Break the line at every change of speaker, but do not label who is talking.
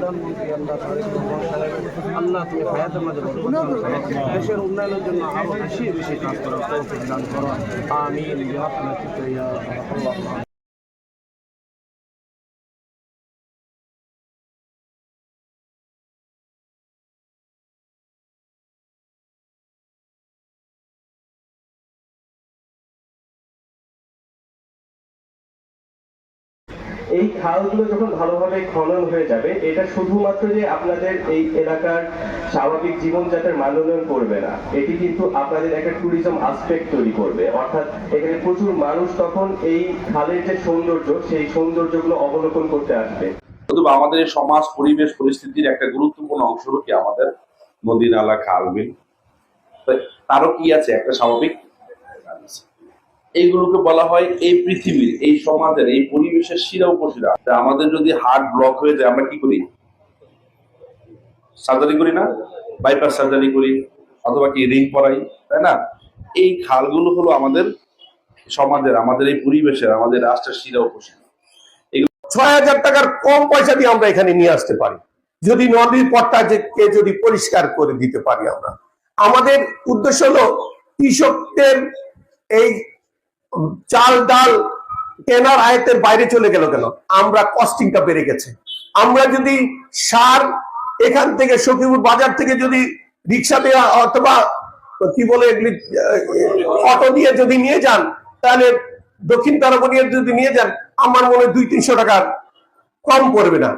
প্রধানমন্ত্রী আল্লাহ তারেক রহমান সাহেবের আল্লাহ তুমি হায়াতের মাঝে বরকত দান করো, দেশের উন্নয়নের জন্য আরো বেশি বেশি কাজ করার তৌফিক দান করো। আমিন বিরাহমাতিকা ইয়া আরহামার।
এই খালগুলো যখন ভালোভাবে খনন হয়ে যাবে, এটা শুধুমাত্র যে আপনাদের এই এলাকার স্বাভাবিক জীবনযাত্রার মান উন্নয়ন করবে না, এটি কিন্তু আপনাদের একটা ট্যুরিজম আসপেক্ট তৈরি করবে। অর্থাৎ এখানে প্রচুর মানুষ তখন এই খালের যে সৌন্দর্য, সেই সৌন্দর্যগুলো অবলোকন করতে আসবে।
আমাদের সমাজ পরিবেশ পরিস্থিতির একটা গুরুত্বপূর্ণ অংশ হলো কি আমাদের নদী নালা খাল বিল, তারও কি আছে একটা স্বাভাবিক। এইগুলোকে বলা হয় এই পৃথিবীর, এই সমাজের, এই পরিবেশের শিরা উপশিরা। আমাদের যদি হার্ট ব্লক হয়ে যায় আমরা কি করি? সার্জারি করি না? বাইপাস সার্জারি করি, অথবা কি রিং পরাই, তাই না? এই খালগুলো হলো আমাদের সমাজের, আমাদের এই পরিবেশের, আমাদের রাষ্ট্রের শিরা উপশিরা।
৬,০০০ টাকার কম পয়সা দিয়ে আমরা এখানে নিয়ে আসতে পারি, যদি নদীর পথটাকে যদি পরিষ্কার করে দিতে পারি। আমরা আমাদের উদ্দেশ্য হলো কৃষকদের এই চাল ডাল কেনার আয়তের বাইরে চলে গেল কেন? আমরা কস্টিংটা বেড়ে গেছে। আমরা যদি সার এখান থেকে সখীপুর বাজার থেকে যদি রিক্সা দিয়ে অথবা কি বলে এগুলি অটো দিয়ে যদি নিয়ে যান, তাহলে দক্ষিণ তারাবনিয়া যদি নিয়ে যান, আমার মনে হয় ২-৩০০ টাকার কম পড়বে না।